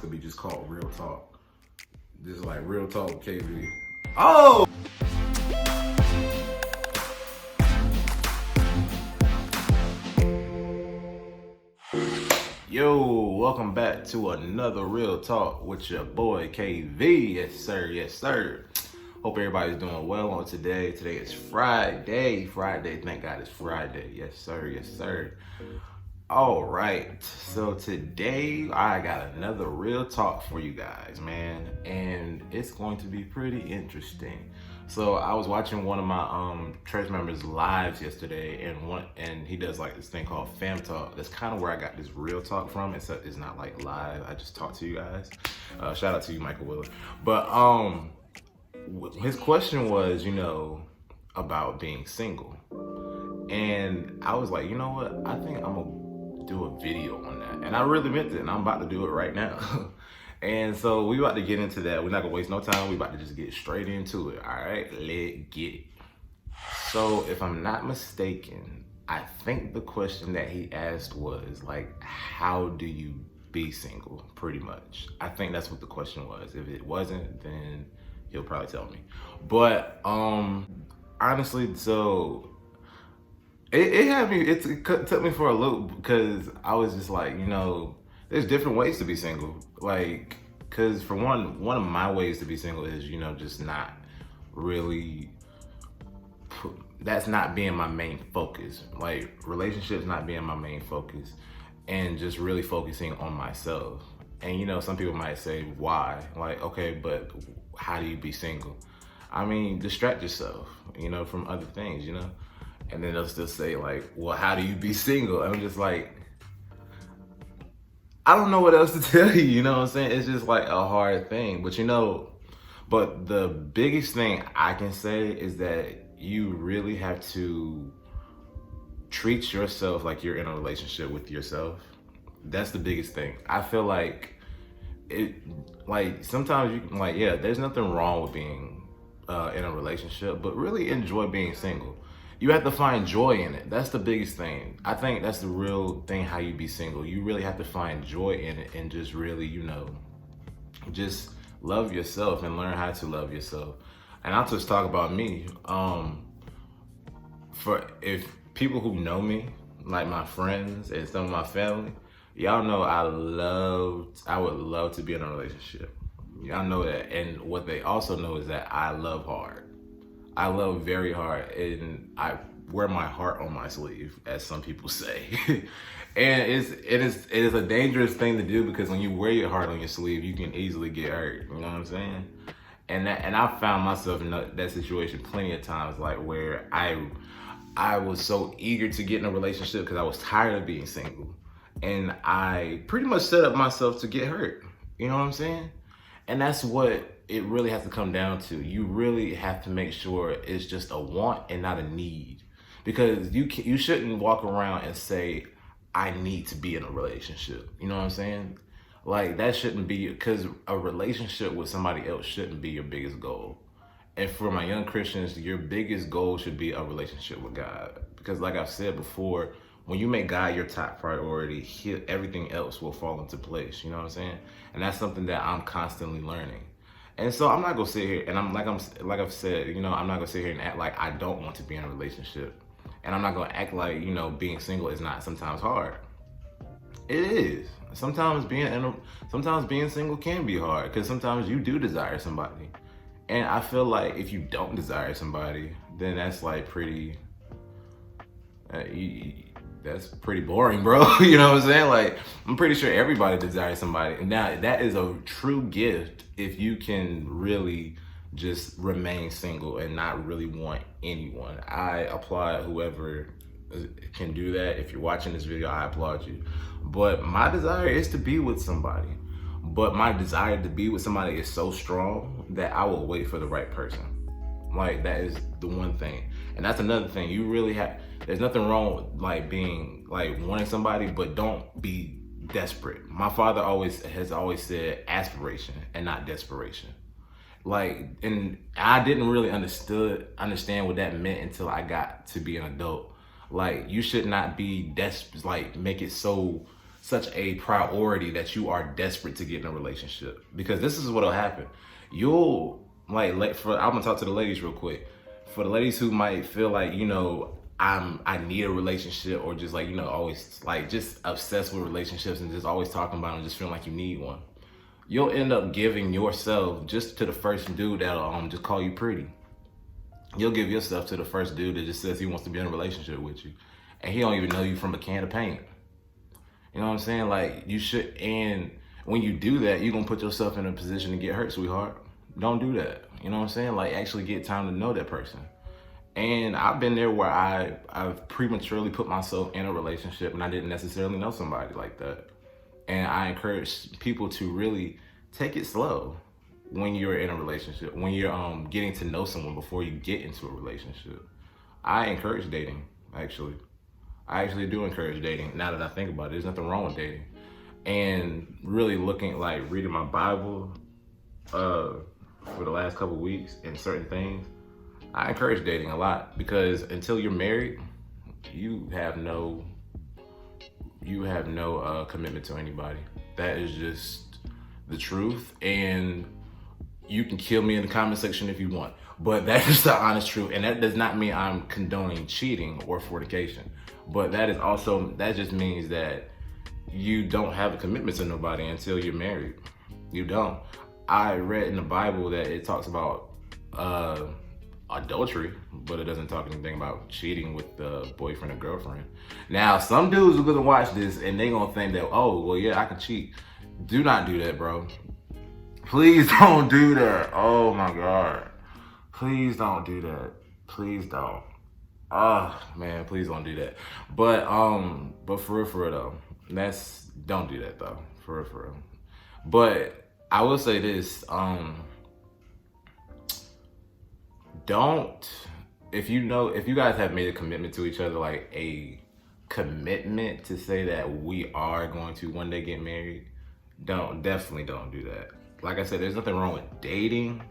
could be just called Real Talk. This is like Real Talk with KV. Oh! Yo, welcome back to another Real Talk with your boy KV. Yes, sir. Yes, sir. Hope everybody's doing well on today. Today is Friday. Thank God it's Friday. Yes, sir. Yes, sir. All right. So today I got another Real Talk for you guys, man. And it's going to be pretty interesting. So I was watching one of my church members' lives yesterday, and he does like this thing called Fam Talk. That's kind of where I got this Real Talk from, except it's not like live. I just talk to you guys. Shout out to you, Michael Willard. But his question was, about being single, and I was like, you know what? I think I'm gonna do a video on that, and I really meant it, and I'm about to do it right now. And so we about to get into that. We're not gonna waste no time. We about to just get straight into it. All right, let's get it. So if I'm not mistaken, I think the question that he asked was like, how do you be single? Pretty much. I think that's what the question was. If it wasn't, then he'll probably tell me. But honestly, so it took me for a loop, because I was just like, there's different ways to be single. Like, because for one of my ways to be single is, just not really, that's not being my main focus. Like, relationships not being my main focus, and just really focusing on myself. And, some people might say, why? Like, okay, but how do you be single? I mean, distract yourself, from other things, And then they'll still say like, well, how do you be single? I'm just like, I don't know what else to tell you, you know what I'm saying? It's just like a hard thing. But the biggest thing I can say is that you really have to treat yourself like you're in a relationship with yourself. That's the biggest thing. I feel like sometimes you can, there's nothing wrong with being in a relationship, but really enjoy being single. You have to find joy in it. That's the biggest thing. I think that's the real thing, how you be single. You really have to find joy in it, and just really, just love yourself and learn how to love yourself. And I'll just talk about me. If people who know me, like my friends and some of my family, y'all know I would love to be in a relationship. Y'all know that. And what they also know is that I love hard. I love very hard, and I wear my heart on my sleeve, as some people say. And it is a dangerous thing to do, because when you wear your heart on your sleeve, you can easily get hurt. You know what I'm saying? And I found myself in that situation plenty of times, like where I was so eager to get in a relationship because I was tired of being single, and I pretty much set up myself to get hurt. You know what I'm saying? And that's what it really has to come down to. You really have to make sure it's just a want and not a need, because you shouldn't walk around and say, I need to be in a relationship. You know what I'm saying? Like, that shouldn't be, because a relationship with somebody else shouldn't be your biggest goal. And for my young Christians, your biggest goal should be a relationship with God, because like I've said before, when you make God your top priority, everything else will fall into place. You know what I'm saying? And that's something that I'm constantly learning. And so I'm not gonna sit here and like I've said, I'm not gonna sit here and act like I don't want to be in a relationship. And I'm not gonna act like, being single is not sometimes hard. It is. Sometimes being single can be hard, because sometimes you do desire somebody. And I feel like if you don't desire somebody, then that's like pretty that's pretty boring, bro. You know what I'm saying? Like, I'm pretty sure everybody desires somebody. And now that is a true gift if you can really just remain single and not really want anyone. I applaud whoever can do that. If you're watching this video, I applaud you. But my desire is to be with somebody. But my desire to be with somebody is so strong that I will wait for the right person. Like, that is the one thing. And that's another thing. You really there's nothing wrong with wanting somebody, but don't be desperate. My father has always said aspiration and not desperation. Like, and I didn't really understand what that meant until I got to be an adult. Like, you should not be desperate, like make it so such a priority that you are desperate to get in a relationship. Because this is what'll happen. You'll I'm gonna talk to the ladies real quick. For the ladies who might feel like, I need a relationship, or just always just obsessed with relationships and just always talking about them, just feeling like you need one. You'll end up giving yourself just to the first dude that'll just call you pretty. You'll give yourself to the first dude that just says he wants to be in a relationship with you, and he don't even know you from a can of paint. You know what I'm saying? Like, you should, and when you do that, you're gonna put yourself in a position to get hurt, sweetheart. Don't do that. You know what I'm saying? Like, actually get time to know that person. And I've been there where I've prematurely put myself in a relationship and I didn't necessarily know somebody like that. And I encourage people to really take it slow when you're in a relationship, when you're getting to know someone before you get into a relationship. I encourage dating, actually. I actually do encourage dating, now that I think about it. There's nothing wrong with dating. And really reading my Bible for the last couple of weeks and certain things, I encourage dating a lot, because until you're married, you have no commitment to anybody. That is just the truth. And you can kill me in the comment section if you want, but that is the honest truth. And that does not mean I'm condoning cheating or fornication, but that just means that you don't have a commitment to nobody until you're married. You don't. I read in the Bible that it talks about adultery, but it doesn't talk anything about cheating with the boyfriend or girlfriend. Now, some dudes are gonna watch this and they gonna think that, oh, well, yeah, I can cheat. Do not do that, bro. Please don't do that. Oh my God. Please don't do that. Please don't. Oh man, please don't do that. But for real though, don't do that though. For real. But I will say this, if you guys have made a commitment to each other, like a commitment to say that we are going to one day get married, definitely don't do that. Like I said, there's nothing wrong with dating,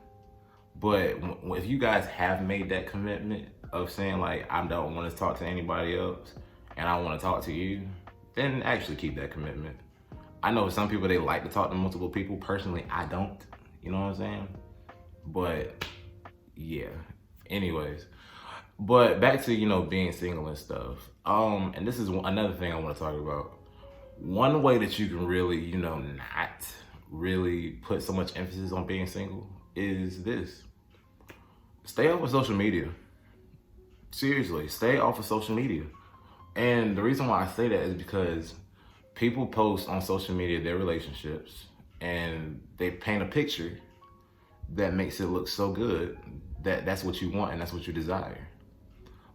but if you guys have made that commitment of saying like, I don't want to talk to anybody else and I want to talk to you, then actually keep that commitment. I know some people, they like to talk to multiple people. Personally, I don't. You know what I'm saying? But yeah. Anyways, but back to being single and stuff. And this is another thing I want to talk about. One way that you can really not really put so much emphasis on being single is this: stay off of social media. Seriously, stay off of social media. And the reason why I say that is because people post on social media their relationships and they paint a picture that makes it look so good that that's what you want and that's what you desire.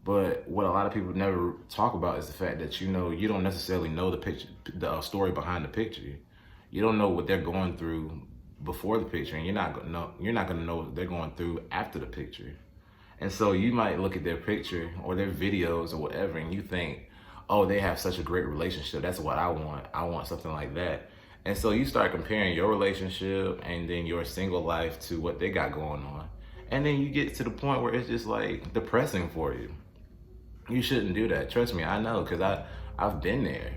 But what a lot of people never talk about is the fact that you don't necessarily know the picture, the story behind the picture. You don't know what they're going through before the picture, and you're not gonna know what they're going through after the picture. And so you might look at their picture or their videos or whatever, and you think, oh, they have such a great relationship. That's what I want. I want something like that. And so you start comparing your relationship and then your single life to what they got going on. And then you get to the point where it's just like depressing for you. You shouldn't do that. Trust me, I know, because I've been there,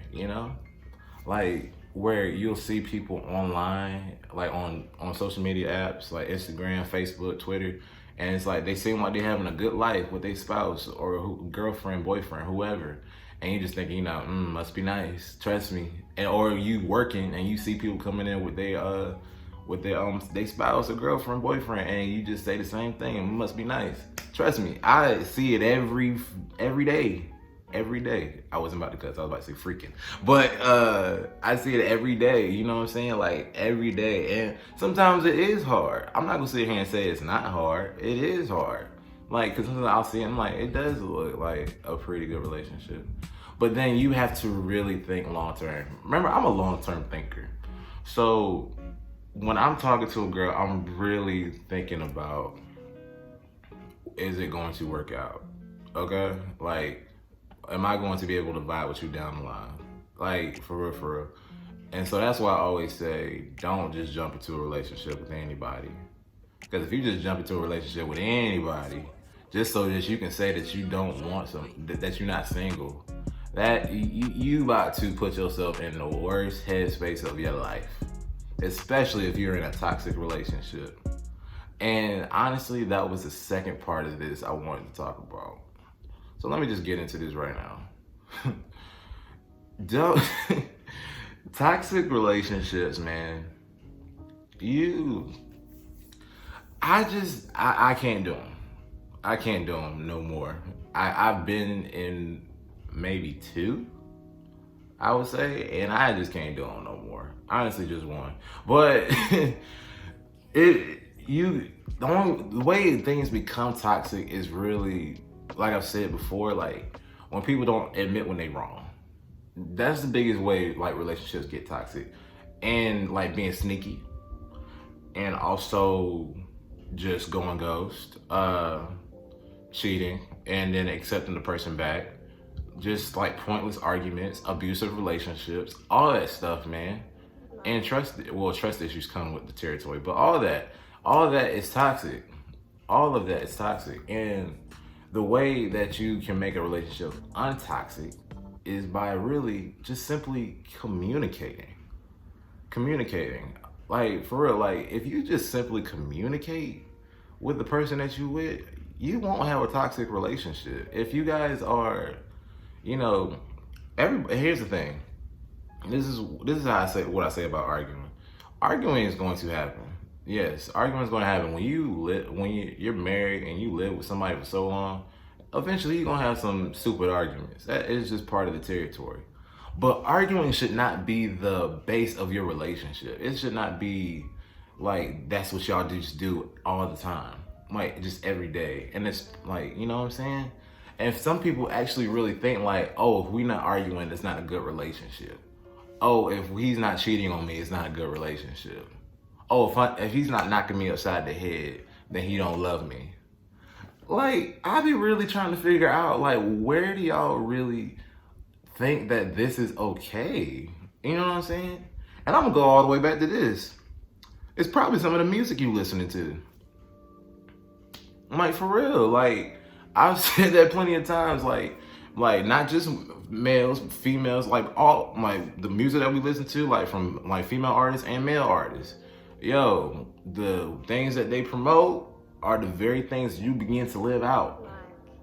like where you'll see people online, like on social media apps like Instagram, Facebook, Twitter, and it's like they seem like they're having a good life with their spouse or girlfriend, boyfriend, whoever. And you just think, must be nice. Trust me. Or you working and you see people coming in with their spouse or girlfriend, boyfriend, and you just say the same thing. It must be nice. Trust me, I see it every day. Every day. I wasn't about to cuss. I was about to say freaking. But I see it every day. You know what I'm saying? Like every day. And sometimes it is hard. I'm not gonna sit here and say it's not hard. It is hard. Like, because sometimes I'll see it, I'm like, it does look like a pretty good relationship. But then you have to really think long term. Remember, I'm a long term thinker. So when I'm talking to a girl, I'm really thinking about, is it going to work out? Okay? Like, am I going to be able to vibe with you down the line? Like, for real, for real. And so that's why I always say, don't just jump into a relationship with anybody. Because if you just jump into a relationship with anybody, just so that you can say that you don't want that you're not single, that you about to put yourself in the worst headspace of your life, especially if you're in a toxic relationship. And honestly, that was the second part of this I wanted to talk about. So let me just get into this right now. Don't toxic relationships, man. You, I can't do them. I can't do them no more. I've been in maybe two, I would say, and I just can't do them no more. Honestly, just one. But it you the way things become toxic is really, like I've said before, like when people don't admit when they wrong. That's the biggest way like relationships get toxic, and like being sneaky, and also just going ghost, cheating, and then accepting the person back, just like pointless arguments, abusive relationships, all that stuff, man. And trust issues come with the territory, but all of that is toxic. All of that is toxic. And the way that you can make a relationship untoxic is by really just simply communicating. Communicating. Like, for real, like, if you just simply communicate with the person that you with, you won't have a toxic relationship. If you guys are, you know, here's the thing. This is how I say what I say about arguing. Arguing is going to happen. Yes, arguing is going to happen when you're married and you live with somebody for so long. Eventually, you're gonna have some stupid arguments. That is just part of the territory. But arguing should not be the base of your relationship. It should not be like that's what y'all just do all the time, like just every day. And it's like, you know what I'm saying? And some people actually really think like, oh, if we're not arguing, it's not a good relationship. Oh, if he's not cheating on me, it's not a good relationship. Oh, if he's not knocking me upside the head, then he don't love me. Like, I be really trying to figure out, like, where do y'all really think that this is okay? You know what I'm saying? And I'm gonna go all the way back to this. It's probably some of the music you listening to. Like, for real. Like, I've said that plenty of times. Like not just males, females, like all like the music that we listen to, like from like female artists and male artists. Yo, the things that they promote are the very things you begin to live out.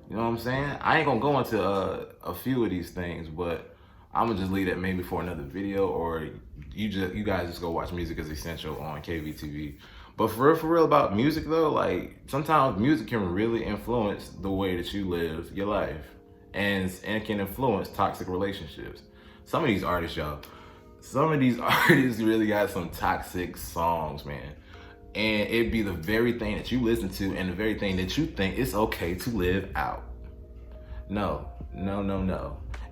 You know what I'm saying? I ain't gonna go into a few of these things, but I'm gonna just leave that maybe for another video, or you guys just go watch Music is Essential on KVTV. But for real about music though, like sometimes music can really influence the way that you live your life, and it can influence toxic relationships. Some of these artists really got some toxic songs, man. And it'd be the very thing that you listen to and the very thing that you think it's okay to live out. No.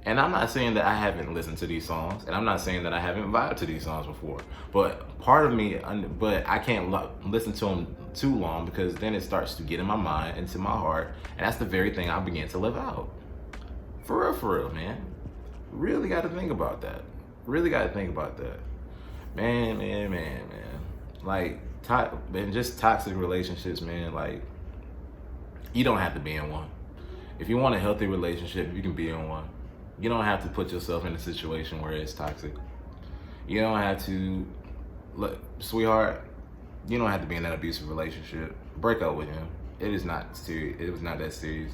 And I'm not saying that I haven't listened to these songs, and I'm not saying that I haven't vibed to these songs before. But part of me, but I can't listen to them too long, because then it starts to get in my mind, into my heart, and that's the very thing I begin to live out. For real, man. Really got to think about that. Man. Like, and just toxic relationships, man. Like, you don't have to be in one. If you want a healthy relationship, you can be in one. You don't have to put yourself in a situation where it's toxic. You don't have to, look, sweetheart, you don't have to be in that abusive relationship. Break up with him. It is not serious. It was not that serious.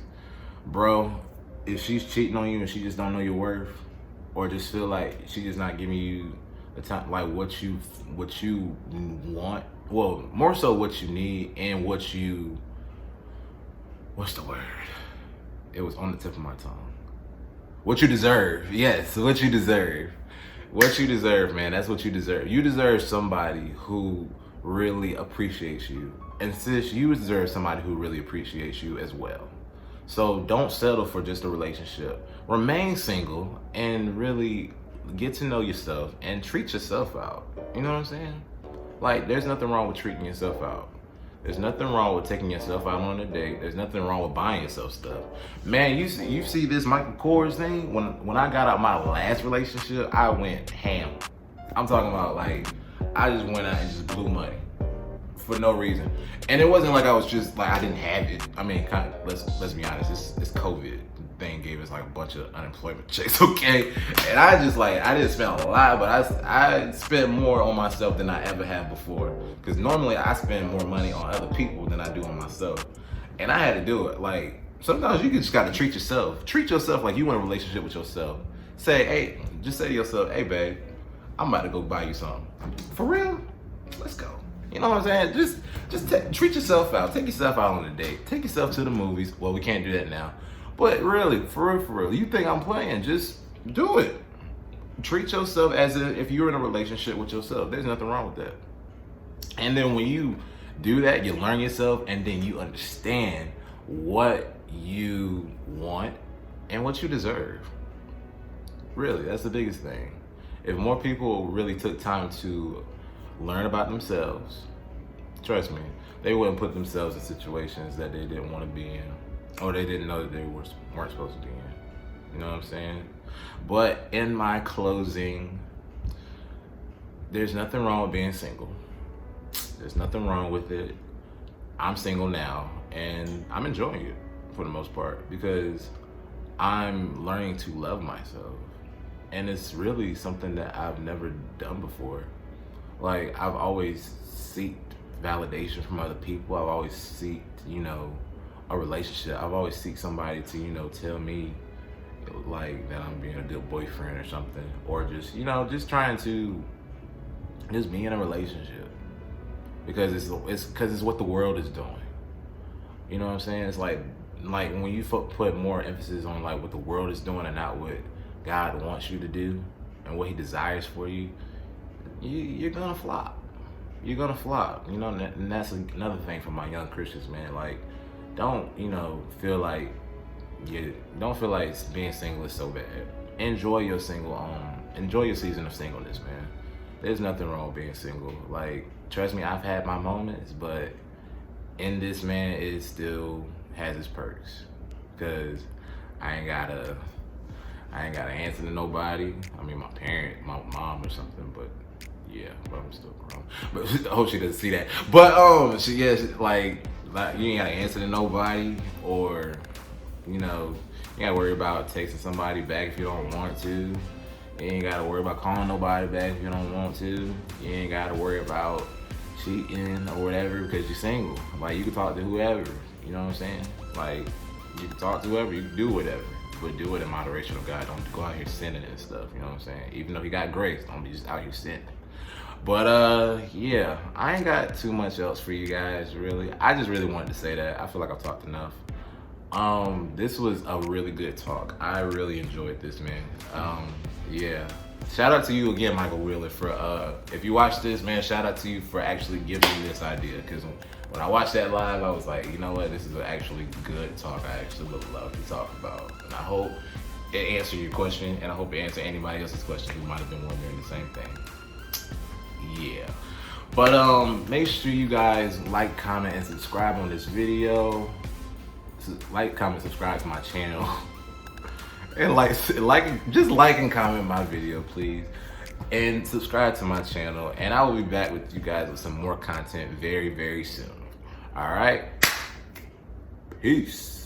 Bro, if she's cheating on you and she just don't know your worth, or just feel like she just not giving you the time, like what you want, well, more so what you need, and what's the word? It was on the tip of my tongue. What you deserve. Yes, what you deserve. What you deserve, man. That's what you deserve. You deserve somebody who really appreciates you. And sis, you deserve somebody who really appreciates you as well. So don't settle for just a relationship. Remain single and really get to know yourself and treat yourself out. You know what I'm saying? Like, there's nothing wrong with treating yourself out. There's nothing wrong with taking yourself out on a date. There's nothing wrong with buying yourself stuff. Man, you see this Michael Kors thing? When I got out my last relationship, I went ham. I'm talking about, like, I just went out and just blew money for no reason. And it wasn't like I was just like, I didn't have it. I mean, kind of, let's be honest, it's COVID. thing gave us like a bunch of unemployment checks, okay? And I didn't spend a lot, but I spent more on myself than I ever had before. Because normally I spend more money on other people than I do on myself. And I had to do it. Like, sometimes you just gotta treat yourself. Treat yourself like you in a relationship with yourself. Just say to yourself, hey babe, I'm about to go buy you something. For real? Let's go. You know what I'm saying? Just treat yourself out. Take yourself out on a date. Take yourself to the movies. Well, we can't do that now. But really, for real, you think I'm playing, just do it. Treat yourself as if you're in a relationship with yourself. There's nothing wrong with that. And then when you do that, you learn yourself, and then you understand what you want and what you deserve. Really, that's the biggest thing. If more people really took time to learn about themselves, trust me, they wouldn't put themselves in situations that they didn't want to be in, or they didn't know that they weren't supposed to be in. You know what I'm saying? But in my closing, there's nothing wrong with being single. There's nothing wrong with it. I'm single now, and I'm enjoying it for the most part because I'm learning to love myself. And it's really something that I've never done before. Like, I've always sought validation from other people. I've always sought, a relationship. I've always sought somebody to, tell me like that I'm being a good boyfriend or something, or just, just trying to just be in a relationship because it's what the world is doing. You know what I'm saying? It's like when you put more emphasis on like what the world is doing and not what God wants you to do and what He desires for you, you're gonna flop. You're gonna flop. And that's another thing for my young Christians, man. Like, don't feel like being single is so bad. Enjoy your enjoy your season of singleness, man. There's nothing wrong with being single. Like, trust me, I've had my moments, but in this, man, it still has its perks. Cause I ain't gotta answer to nobody. I mean, my mom or something, but yeah, but I'm still grown. But I hope she doesn't see that. But she like you ain't gotta answer to nobody, or you ain't gotta worry about texting somebody back if you don't want to. You ain't gotta worry about calling nobody back if you don't want to. You ain't gotta worry about cheating or whatever because you're single. Like, you can talk to whoever. You know what I'm saying? Like, you can talk to whoever. You can do whatever. But do it in moderation of God. Don't go out here sinning and stuff. You know what I'm saying? Even though He got grace, don't be just out here sinning. But yeah, I ain't got too much else for you guys, really. I just really wanted to say that. I feel like I've talked enough. This was a really good talk. I really enjoyed this, man. Yeah. Shout out to you again, Michael Wheeler, for if you watch this, man, shout out to you for actually giving me this idea. Because when I watched that live, I was like, you know what, this is an actually good talk I actually would love to talk about. And I hope it answered your question, and I hope it answered anybody else's question who might have been wondering the same thing. Yeah. But make sure you guys like, comment, and subscribe on this video. Like, comment, subscribe to my channel. And just like and comment my video, please. And subscribe to my channel. And I will be back with you guys with some more content very, very soon. All right? Peace.